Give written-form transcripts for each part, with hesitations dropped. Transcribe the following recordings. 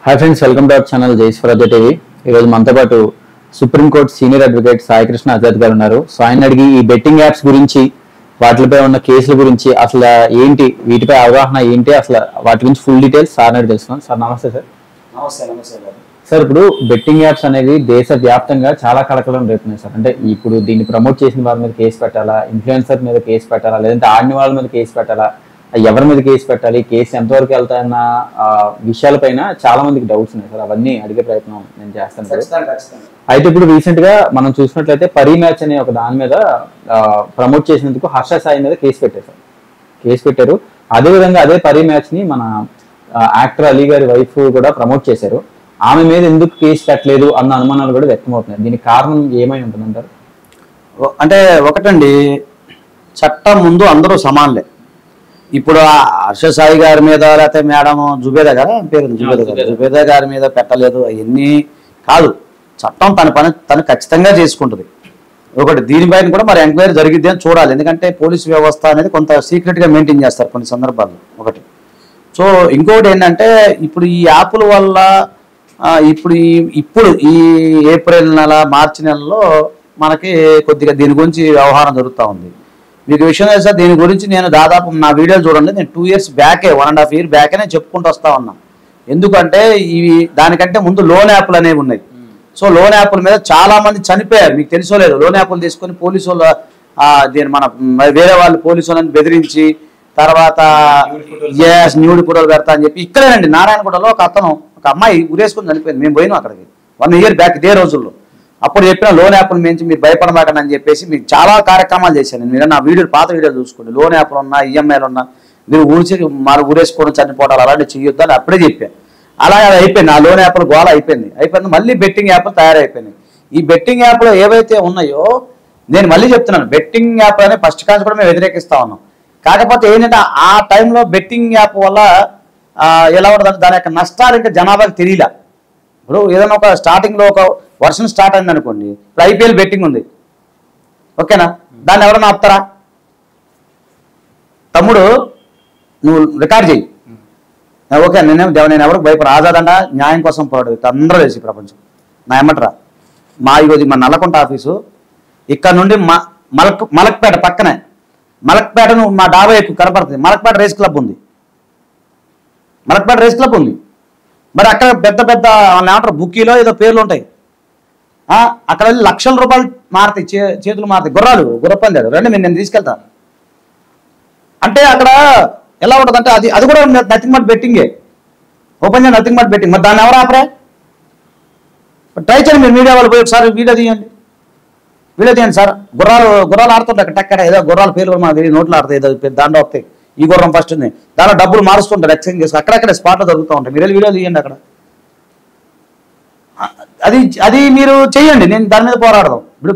Hi friends, welcome to our channel Jai Swarajya TV. ఈరోజు మనతో పాటు supreme court senior advocate Saikrishna Azad గారు ఉన్నారు. సో ఆయన అడిగి ఈ బెట్టింగ్ యాప్స్ గురించి, వాటిపై ఉన్న కేసుల గురించి, అసలు ఏంటి, వీటిపై అవగాహన ఏంటి, అసలు వాటి గురించి ఫుల్ డీటెయిల్స్ సార్ అడిగి తెలుసుకున్నాం. సార్ నమస్తే. సార్ నమస్తే సార్, ఇప్పుడు బెట్టింగ్ యాప్స్ అనేవి దేశ వ్యాప్తంగా చాలా కలకలం రేపుతున్నాయి సార్. అంటే ఇప్పుడు దీన్ని ప్రమోట్ చేసిన వారి మీద కేసు పెట్టాలా, ఇన్ఫ్లుయెన్సర్ మీద కేసు పెట్టాలా, లేదంటే ఆడిన వాళ్ళ మీద కేసు పెట్టాలా, ఎవరి మీద కేసు పెట్టాలి, కేసు ఎంతవరకు వెళ్తాయన్న విషయాలపైన చాలా మందికి డౌట్స్ ఉన్నాయి సార్. అవన్నీ అడిగే ప్రయత్నం నేను చేస్తాను సార్. అయితే ఇప్పుడు రీసెంట్ గా మనం చూసినట్లయితే పరీ మ్యాచ్ అనే ఒక దాని మీద ప్రమోట్ చేసినందుకు హర్ష సాయి మీద కేసు పెట్టారు. అదేవిధంగా అదే పరీ మ్యాచ్ ని మన యాక్టర్ అలీ గారి వైఫ్ కూడా ప్రమోట్ చేశారు. ఆమె మీద ఎందుకు కేసు పెట్టలేదు అన్న అనుమానాలు కూడా వ్యక్తమవుతున్నాయి. దీనికి కారణం ఏమై ఉంటుందంటారు? అంటే ఒకటండి, చట్టం ముందు అందరూ సమానులే. ఇప్పుడు హర్ష సాయి గారి మీద, లేకపోతే మేడం జుబేదా గారు పేరు జుబేదా గారి మీద పెట్టలేదు, అవన్నీ కాదు. చట్టం తన పని తను ఖచ్చితంగా చేసుకుంటుంది. ఒకటి, దీనిపైన కూడా మరి ఎంక్వైరీ జరిగిద్ది అని చూడాలి. ఎందుకంటే పోలీసు వ్యవస్థ అనేది కొంత సీక్రెట్గా మెయింటైన్ చేస్తారు కొన్ని సందర్భాల్లో. ఒకటి. సో ఇంకొకటి ఏంటంటే, ఇప్పుడు ఈ యాప్ల వల్ల ఇప్పుడు ఈ ఏప్రిల్ నెల, మార్చి నెలలో మనకి కొద్దిగా దీని గురించి వ్యవహారం జరుగుతూ ఉంది. మీకు విషయం తెలుసా, దీని గురించి నేను దాదాపు నా వీడియోలు చూడండి, నేను 2 years బ్యాకే, 1.5 years బ్యాకే నేను చెప్పుకుంటూ వస్తా ఉన్నా. ఎందుకంటే ఇవి దానికంటే ముందు లోన్ యాప్లు అనేవి ఉన్నాయి. సో లోన్ యాప్ల మీద చాలా మంది చనిపోయారు, మీకు తెలుసో లేదు. లోన్ యాప్లు తీసుకొని పోలీసు వాళ్ళు దీని మన వేరే వాళ్ళు పోలీసు వాళ్ళని బెదిరించి తర్వాత న్యూడ్ ఫోటోలు పెడతా అని చెప్పి ఇక్కడేనండి నారాయణగూడలో ఒక అమ్మాయి ఉరేసుకొని చనిపోయింది. మేము పోయినాం అక్కడికి 1 year బ్యాక్, ఇదే రోజుల్లో. అప్పుడు చెప్పిన లోన్ యాప్ల నుంచి మీరు భయపడమాకండి అని చెప్పేసి మీకు చాలా కార్యక్రమాలు చేశాను. మీరు నా వీడియోలు, పాత వీడియోలు చూసుకోండి. లోన్ యాప్లు ఉన్నా, ఈఎంఐలు ఉన్నా, మీరు ఊరేసుకోవడం, చనిపోవడాలు అలాంటివి చేయొద్దు అని అప్పుడే చెప్పాను. అలాగే అది అయిపోయింది. ఆ లోన్ యాప్లు గోళ అయిపోయింది. మళ్ళీ బెట్టింగ్ యాప్లు తయారైపోయినాయి. ఈ బెట్టింగ్ యాప్లు ఏవైతే ఉన్నాయో, నేను మళ్ళీ చెప్తున్నాను, బెట్టింగ్ యాప్ అనే ఫస్ట్ కాన్స్ కూడా మేము వ్యతిరేకిస్తా ఉన్నాం. కాకపోతే ఏంటంటే ఆ టైంలో బెట్టింగ్ యాప్ వల్ల ఎలా ఉంటుంది, దాని యొక్క నష్టాలు ఇంకా జనాభాకి తెలియలే. ఇప్పుడు ఏదైనా ఒక స్టార్టింగ్లో ఒక వర్షం స్టార్ట్ అయింది అనుకోండి, ఇప్పుడు ఐపీఎల్ బెట్టింగ్ ఉంది, ఓకేనా, దాన్ని ఎవరైనా ఆపుతారా? తమ్ముడు నువ్వు రికార్డ్ చేయి, ఓకే, నేను ఎవరికి భయపడ, ఆజాదంట న్యాయం కోసం పోరాడు, అందరూ తెలిసి ప్రపంచం. నా ఏమంటారా, ఇది మా నల్లకుంట ఆఫీసు, ఇక్కడ నుండి మలక్పేట పక్కనే, మలక్పేట నువ్వు మా డాబా ఎక్కువ కనపడుతుంది. మలక్పేట రేస్ క్లబ్ ఉంది. మరి అక్కడ పెద్ద పెద్ద ఏమంటారు బుక్కీలో ఏదో పేర్లు ఉంటాయి. అక్కడ వెళ్ళి లక్షల రూపాయలు మారుతాయి, చేతులు మారుతాయి. గుర్రపందాడు రండి, నేను తీసుకెళ్తా అంటే అక్కడ ఎలా ఉంటుంది అంటే అది కూడా నథింగ్ బట్ బెట్టింగే. ఓపెన్ చేయండి, నథింగ్ బట్ బెట్టింగ్. మరి దాన్ని ఎవరు ఆపరే? ట్రై చేయండి, మీరు మీడియా వాళ్ళు పోయి ఒకసారి వీడియో తీయండి సార్. గుర్రాలు ఆడుతుంటాయి అక్కడ టక్కడ, ఏదో గుర్రాల పేర్లు కూడా మనకు నోట్లు ఆడతాయి, ఏదో దాంట్లో వస్తాయి. ఈ గుర్రం ఫస్ట్ ఉంది, దాంట్లో డబ్బులు మారుస్తుంటారు, ఎక్స్చేంజ్ చేసి అక్కడక్కడ స్పాట్లో జరుగుతూ ఉంటాయి. మీరు వీడియో తీయండి అక్కడ. అది మీరు చేయండి, నేను దాని మీద పోరాడదాం. ఇప్పుడు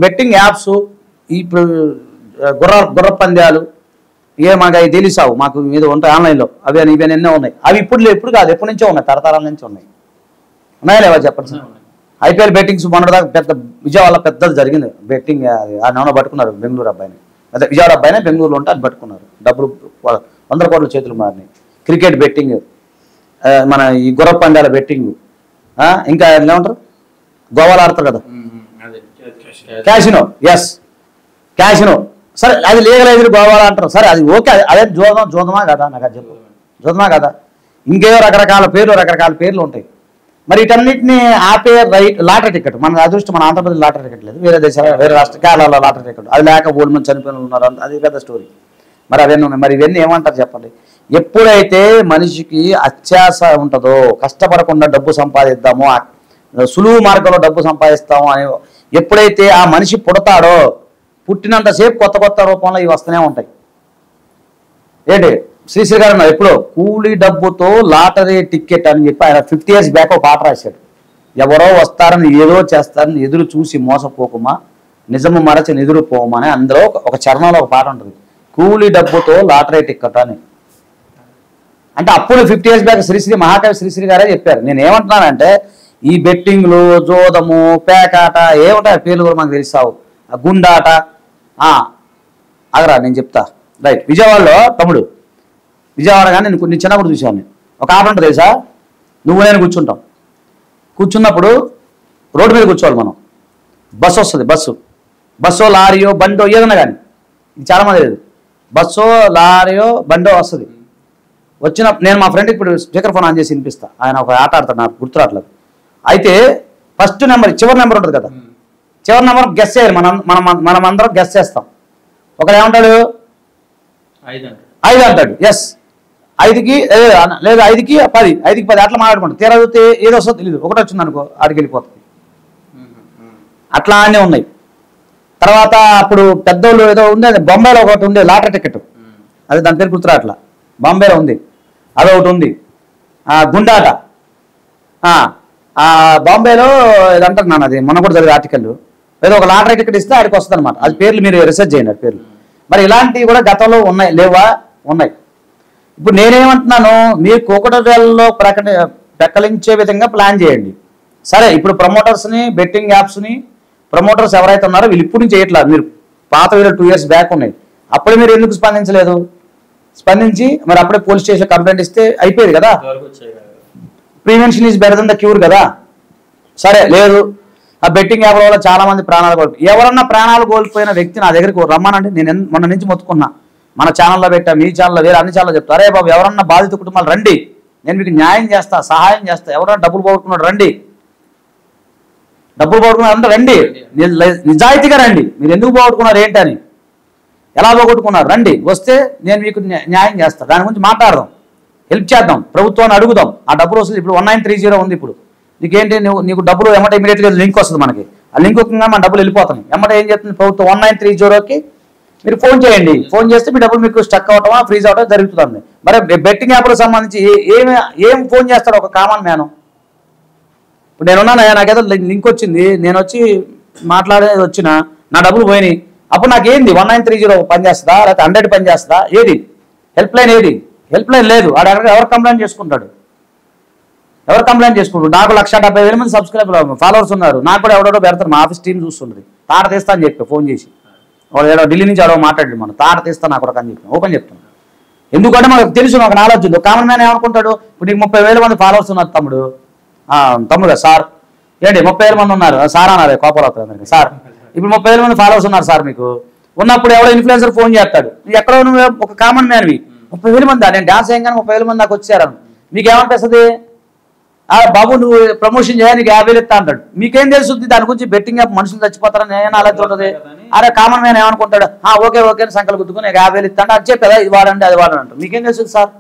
బెట్టింగ్ యాప్స్, ఇప్పుడు గుర్ర పంద్యాలు మనకు అవి తెలిసావు, మాకు మీద ఉంటాయి ఆన్లైన్లో, అవి ఎన్నో ఉన్నాయి. అవి ఇప్పుడు కాదు, ఎప్పటి నుంచో ఉన్నాయి, తరతరాల నుంచి ఉన్నాయి. ఉన్నాయా లేవా చెప్పండి సార్? ఐపీఎల్ బెట్టింగ్స్ మొన్నటిదాకా పెద్ద విజయవాడలో పెద్దది జరిగింది బెట్టింగ్. ఆ నౌన పట్టుకున్నారు బెంగళూరు అబ్బాయిని, అదే విజయవాడ అబ్బాయినే బెంగళూరులో ఉంటే అది పట్టుకున్నారు. డబ్బులు 100 కోట్ల చేతులు మారినాయి. క్రికెట్ బెట్టింగ్, మన ఈ గుర్ర పందాల బెట్టింగ్, ఇంకా ఏమంటారు గోవాలు ఆడతారు కదా, క్యాసినో. క్యాసినో సరే, అది లీగలైజ్ గోవాలు అంటారు సరే, అది ఓకే. అదే జోదమా కదా, నాకు అది చెప్పు, జోదమా కదా, ఇంకేదో రకరకాల పేర్లు ఉంటాయి. మరి వీటన్నిటిని ఆపే రైట్ లాటరీ టికెట్, మన అదృష్టం, మన ఆంధ్రప్రదేశ్ లాటరీ టికెట్ లేదు, వేరే దేశాలు, వేరే రాష్ట్ర కేరళలో లాటరీ టికెట్, అది లేక 3 మంది చనిపోయిన ఉన్నారు, అది పెద్ద స్టోరీ. మరి అవన్నీ ఉన్నాయి. మరి ఇవన్నీ ఏమంటారు చెప్పండి? ఎప్పుడైతే మనిషికి అత్యాశ ఉంటుందో, కష్టపడకుండా డబ్బు సంపాదిద్దామో, సులువు మార్గంలో డబ్బు సంపాదిస్తామో అని ఎప్పుడైతే ఆ మనిషి పుడతాడో, పుట్టినంతసేపు కొత్త రూపంలో ఇవి వస్తూనే ఉంటాయి. ఏంటి శ్రీశ్రీ గారు అన్నారు ఎప్పుడో, కూలీ డబ్బుతో లాటరీ టికెట్ అని చెప్పి ఆయన 50 years బ్యాక్ ఒక పాట రాశాడు. ఎవరో వస్తారని, ఏదో చేస్తారని ఎదురు చూసి మోసపోకుమా, నిజము మరచి ఎదురు పోమా అని అందులో ఒక చరణంలో ఒక పాట ఉంటుంది, కూలీ డబ్బుతో లాటరీ టికెట్ అని. అంటే అప్పుడు 50 years బ్యాక్ మహాకవి శ్రీశ్రీ గారే చెప్పారు. నేను ఏమంటున్నానంటే, ఈ బెట్టింగ్లు, జోదము, పేకాట ఏముంటాయి పేర్లు కూడా మనకు తెలుస్తావు, గుండాట. అగరా నేను చెప్తా, రైట్. విజయవాడలో తమ్ముడు, విజయవాడ కానీ నేను కొన్ని చిన్నప్పుడు చూశాను. ఒక ఆట ఉంటుంది తెలుసా, నువ్వు నేను కూర్చుంటాం. కూర్చున్నప్పుడు రోడ్డు మీద కూర్చోవాలి మనం. బస్సు వస్తుంది, బస్సో లారీయో బండో ఏదన్నా కానీ, ఇది చాలామంది లేదు. బస్సో లారీయో బండో వస్తుంది. వచ్చిన నేను మా ఫ్రెండ్ ఇప్పుడు స్పీకర్ ఫోన్ ఆన్ చేసి వినిపిస్తా. ఆయన ఒక ఆట ఆడతాడు, నాకు గుర్తు రావట్లేదు. అయితే ఫస్ట్ నెంబర్ చివరి నెంబర్ ఉంటుంది కదా, చివరి నెంబర్ గెస్ చేయాలి. మనం అందరం గెస్ చేస్తాం. ఒకడు ఏమంటాడు 5 అంటాడు. ఎస్ 5కి లేదు 5కి 10, 5కి 10 అట్లా మాట్లాడుకుంటాం. తీరా చూస్తే ఏదో వస్తుందో తెలియదు, ఒకటి వచ్చింది అనుకో ఆడికి వెళ్ళిపోతుంది. అట్లా అన్నీ ఉన్నాయి. తర్వాత అప్పుడు పెద్దోళ్ళు ఏదో ఉంది, బొంబాయిలో ఒకటి ఉంది లాటరీ టికెట్, అది దాని పేరు గుర్తురా అట్లా, బాంబేలో ఉంది అదొకటి ఉంది. గుండాట బాంబేలో ఏదంటారు నాన్న, అది మొన్న కూడా జరిగే ఆర్టికల్, ఏదో ఒక లాటరీ టికెట్ ఇస్తే ఆడికి వస్తుంది అనమాట. అది పేర్లు మీరు రీసెర్చ్ చేయండి, అది పేర్లు. మరి ఇలాంటివి కూడా గతంలో ఉన్నాయి, లేవా? ఉన్నాయి. ఇప్పుడు నేనేమంటున్నాను, మీరు కూకటవేళ్ళలో పెక్కలించే విధంగా ప్లాన్ చేయండి. సరే, ఇప్పుడు ప్రమోటర్స్ని, బెట్టింగ్ యాప్స్ని ప్రమోటర్స్ ఎవరైతే ఉన్నారో వీళ్ళు ఇప్పుడు చేయట్లేదు. మీరు పాత వీళ్ళు 2 years బ్యాక్ ఉన్నాయి, అప్పుడే మీరు ఎందుకు స్పందించలేదు? స్పందించి మరి అప్పుడే పోలీస్ స్టేషన్ కంప్లైంట్ ఇస్తే అయిపోయేది కదా. Prevention is better than the cure కదా. సరే, లేదు ఆ బెట్టింగ్ యాప్ వల్ల చాలా మంది ప్రాణాలు కోల్పోయి, ఎవరన్నా ప్రాణాలు కోల్పోయిన వ్యక్తి నా దగ్గరికి రమ్మనండి. నేను మొన్న నుంచి మొత్తుకున్నా, మన ఛానల్లో పెట్టా, మీ ఛానల్లో, వేరే అన్ని ఛానల్లో చెప్తా. అరే బాబు, ఎవరన్నా బాధిత కుటుంబాలు రండి, నేను మీకు న్యాయం చేస్తా, సహాయం చేస్తా. ఎవరన్నా డబ్బులు పోగొట్టుకున్నాడు రండి, డబ్బులు పోగొట్టుకున్నారంటే రండి, నిజాయితీగా రండి. మీరు ఎందుకు పోగొట్టుకున్నారు ఏంటని, ఎలా పోగొట్టుకున్నారు రండి, వస్తే నేను మీకు న్యాయం చేస్తాను. దాని గురించి మాట్లాడదాం, హెల్ప్ చేద్దాం, ప్రభుత్వాన్ని అడుగుదాం. ఆ డబ్బులు వస్తుంది. ఇప్పుడు 1930 ఉంది. ఇప్పుడు నీకేంటి, నీకు డబ్బులు ఎమ్మటే ఇమీడియట్గా లింక్ వస్తుంది మనకి. ఆ లింక్ ఒక్కగా మన డబ్బులు వెళ్ళిపోతాయి. ఎమ్మటే ఏం చెప్తుంది ప్రభుత్వం, 1930కి మీరు ఫోన్ చేయండి. ఫోన్ చేస్తే మీ డబ్బులు మీకు స్టక్ అవటమా, ఫ్రీజ్ అవటం జరుగుతుంది. మరి బెట్టింగ్ యాప్లకు సంబంధించి ఏం ఫోన్ చేస్తాడు ఒక కామన్ మ్యాన్? ఇప్పుడు నేనున్నాను, నాకేదో లింక్ వచ్చింది, నేను వచ్చి మాట్లాడేది వచ్చిన నా డబ్బులు పోయినాయి. అప్పుడు నాకేంది 1930 పనిచేస్తుందా, లేకపోతే 100 పనిచేస్తుందా? ఏది హెల్ప్ లైన్? ఏది హెల్ప్ లైన్? లేదు. ఆడ ఎవరు కంప్లైంట్ చేసుకుంటాడు? ఎవరు కంప్లైంట్ చేసుకుంటాడు? నాకు 1,70,000 మంది సబ్స్క్రైబర్ ఫాలోవర్స్ ఉన్నారు. నాకు కూడా ఎవడో పెడతారు, మా ఆఫీస్ టీం చూస్తుంటుంది. తాట తీస్తా అని చెప్పి ఫోన్ చేసి, వాడు ఢిల్లీ నుంచి ఎవడో మాట్లాడాడు, మనం తాట తీస్తా నాకు ఒక అని చెప్పి ఓపెన్ చెప్తాను. ఎందుకంటే మనకు తెలుసు, నాకు నాలెడ్జ్ ఉంది. కామన్ మ్యాన్ ఏమనుకుంటాడు, ఇప్పుడు నీకు 30,000 మంది ఫాలోవర్స్ ఉన్నారు తమ్ముడు సార్, ఏంటి 30,000 మంది ఉన్నారు సార్ అన్నారు, కోపాలు అవుతుంది అందరికి. సార్ ఇప్పుడు 30,000 మంది ఫాలోవర్స్ ఉన్నారు సార్ మీకు ఉన్నప్పుడు ఎవడో ఇన్ఫ్లుయెన్సర్ ఫోన్ చేస్తాడు, ఎక్కడో నువ్వు ఒక కామన్ మ్యాన్వి, 30,000 మంది నేను డాన్స్ వేయగానే 30,000 మంది నాకు వచ్చారు, మీకేమనిపిస్తుంది? బాబు నువ్వు ప్రమోషన్ చేయాలి, నీకు 50,000 ఇస్తా అంటాడు. మీకేం తెలుస్తుంది దాని గురించి? బెట్టింగ్ యాప్ మనుషులు చచ్చిపోతారని నేను అలా ఉంటుంది. అరే కామన్ మ్యాన్ ఏమనుకుంటాడు, ఓకే ఓకే సంకలు గుద్దుకుని 50,000 ఇస్తా అంటే అది చెప్పేదా ఇది వాడండి అది వాడండి అంటారు. మీకేం తెలుస్తుంది సార్?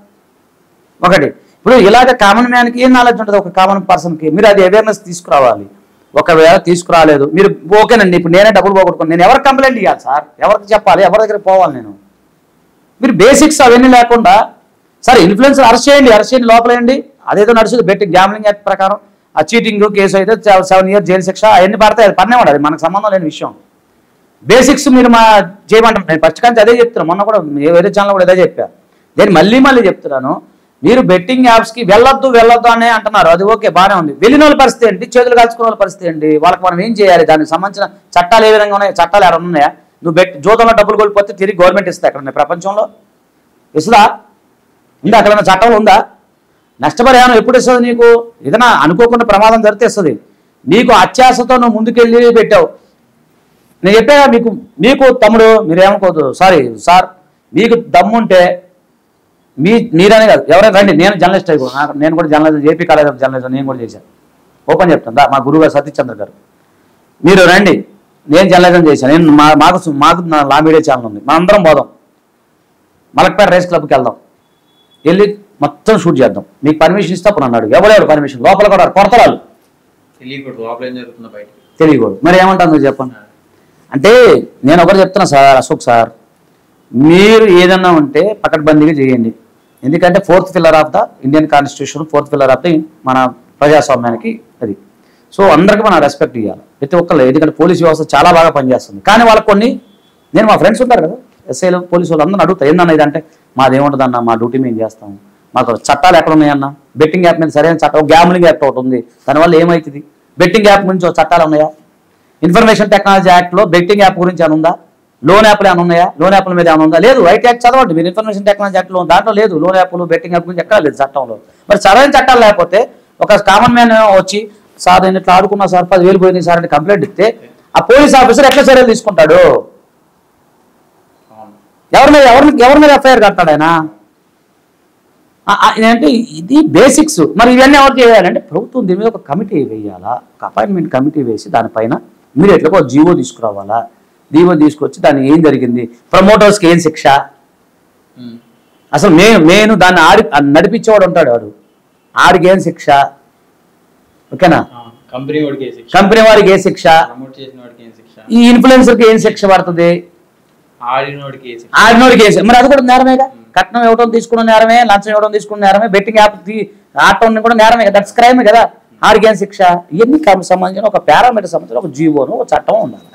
ఒకటి. ఇప్పుడు ఇలాగ కామన్ మ్యాన్కి ఏం నాలెడ్జ్ ఉంటుంది ఒక కామన్ పర్సన్కి? మీరు అది అవేర్నెస్ తీసుకురావాలి. ఒకవేళ తీసుకురాలేదు మీరు ఓకేనండి, ఇప్పుడు నేనే డబ్బులు పోగొట్టుకుని నేను ఎవరికి కంప్లైంట్ ఇవ్వాలి సార్? ఎవరికి చెప్పాలి? ఎవరి దగ్గర పోవాలి నేను? మీరు బేసిక్స్ అవన్నీ లేకుండా సరే ఇన్ఫ్లుయెన్సర్ అరెస్ట్ చేయండి లోపలేయండి, అదేదో నడుస్తుంది. బెట్టింగ్ గ్యామ్లింగ్ యాక్ట్ ప్రకారం ఆ చీటింగ్ కేసు అయితే 7 years జైలు శిక్ష అవన్నీ పడతాయి, అది పడినే అది మనకు సంబంధం లేని విషయం. బేసిక్స్ మీరు చేయమంటారు. నేను ఫస్ట్ కానీ అదే చెప్తున్నాను, మొన్న కూడా వేరే ఛానల్ కూడా అదే చెప్పాను. నేను మళ్ళీ చెప్తున్నాను, మీరు బెట్టింగ్ యాప్స్కి వెళ్ళొద్దు అని అంటున్నారు, అది ఓకే బాగానే ఉంది. వెళ్ళిన వాళ్ళ పరిస్థితి ఏంటి? చేతులు కాల్చుకునే వాళ్ళ పరిస్థితి ఏంటి? వాళ్ళకి మనం ఏం చేయాలి? దానికి సంబంధించిన చట్టాలు ఏ విధంగా ఉన్నాయి? చట్టాలు ఎవరు ఉన్నాయా? నువ్వు జోతంలో డబ్బులు కోల్పోతే తిరిగి గవర్నమెంట్ ఇస్తా ఎక్కడ ప్రపంచంలో ఇస్తుందా? ఉందా? అక్కడ చట్టంలో ఉందా? నష్టపరిహారం ఎప్పుడు ఇస్తుంది నీకు? ఏదైనా అనుకోకుండా ప్రమాదం జరిగితే ఇస్తుంది. నీకు అత్యాశతో నువ్వు ముందుకెళ్ళి పెట్టావు. నేను చెప్పా మీకు తమ్ముడు మీరేమనుకోవద్దు, సార్ మీకు దమ్ముంటే మీరనే కాదు ఎవరైనా రండి, నేను జర్నలిస్ట్ నేను కూడా journalism AP college of journalism నేను కూడా చేశాను. ఓపెన్ చెప్తాను, మా గురువు గారు సతీష్ గారు మీరు రండి, నేను జర్నలిజం చేశాను. నేను మాకు లా మీడియా ఛానల్ ఉంది, మనందరం పోదాం మలక్పేట రేస్ క్లబ్కి వెళ్దాం, వెళ్ళి మొత్తం షూట్ చేద్దాం. మీకు పర్మిషన్ ఇస్తే అప్పుడు అన్నాడు. ఎవరెవరు పర్మిషన్? లోపల కూడా కొడతరాలు తెలియకూడదు. మరి ఏమంటాను చెప్పండి. అంటే నేను ఒకటి చెప్తున్నా సార్, అశోక్ సార్, మీరు ఏదన్నా ఉంటే పకడ్బందీగా చేయండి. ఎందుకంటే 4th pillar of the Indian constitution, 4th pillar of the మన ప్రజాస్వామ్యానికి అది. సో అందరికీ మనం రెస్పెక్ట్ ఇవ్వాలి, ప్రతి ఒక్కళ్ళు. ఎందుకంటే పోలీస్ వ్యవస్థ చాలా బాగా పనిచేస్తుంది. కానీ వాళ్ళకి కొన్ని నేను మా ఫ్రెండ్స్ ఉంటారు కదా ఎస్ఐలు పోలీసు వాళ్ళు అందరూ అడుగుతా, ఏందన్నా ఇదంటే మాదేముంటుందన్న, మా డ్యూటీ మేము చేస్తాము, మాకు చట్టాలు ఎక్కడ ఉన్నాయన్నా? బెట్టింగ్ యాప్ మీద సరైన చట్టం, గ్యామ్లింగ్ యాక్ట్ ఒకటి ఉంది, దానివల్ల ఏమవుతుంది? బెట్టింగ్ యాప్ గురించి చట్టాలు ఉన్నాయా? ఇన్ఫర్మేషన్ టెక్నాలజీ యాక్ట్లో బెట్టింగ్ యాప్ గురించి అని ఉందా? లోన్ యాప్లు ఏమైనా ఉన్నాయా? లోన్ యాప్ల మీద ఏమైనా ఉందా? లేదు. రైట్ యాక్ట్ చదవండి మీరు, ఇన్ఫర్మేషన్ టెక్నాలజీ యాక్ట్లో దాంట్లో లేదు. లోన్ యాప్లు బెట్టింగ్ యాప్ గురించి ఎక్కడ లేదు చట్టంలో. మరి సరైన చట్టాలు లేకపోతే ఒక కామన్ మ్యాన్ వచ్చి సార్ నేను ఇట్లా ఆడుకున్నా సార్ 10,000 పోయింది సార్ అని కంప్లైంట్ ఇస్తే ఆ పోలీస్ ఆఫీసర్ ఎట్లా చర్యలు తీసుకుంటాడు? ఎవరి మీద ఎఫ్ఐఆర్ కడతాడు ఆయన? అంటే ఇది బేసిక్స్. మరి ఇవన్నీ ఎవరు చేయాలంటే ప్రభుత్వం దీని మీద ఒక కమిటీ వేయాలా, ఒక అపాయింట్మెంట్ కమిటీ వేసి దానిపైన ఇమీడియట్గా ఒక జీవో తీసుకురావాలా. జీవో తీసుకొచ్చి దాన్ని ఏం జరిగింది, ప్రమోటర్స్కి ఏం శిక్ష, అసలు నేను దాన్ని నడిపించేవాడు ఉంటాడు వాడు, ఆడికి ఏం శిక్ష, ఓకేనా, కంపెనీ వాడికి ఏ శిక్ష, ఈ ఇన్ఫ్లుయెన్సర్కి ఏం శిక్ష పడుతుంది, ఆడినోడికి ఏ మరి అది కూడా నేరమేగా. కట్నం ఇవ్వడం తీసుకున్న నేరమే, లంచం ఇవ్వడం తీసుకున్న నేరమే, బెట్టింగ్ యాప్ ఆడటం కూడా నేరమే కదా, దట్స్ క్రైమే కదా. ఆడికి ఏం శిక్ష, ఇవన్నీ సంబంధించిన ఒక పారామీటర్ సంబంధించిన ఒక జీవోను ఒక చట్టం ఉండాలి.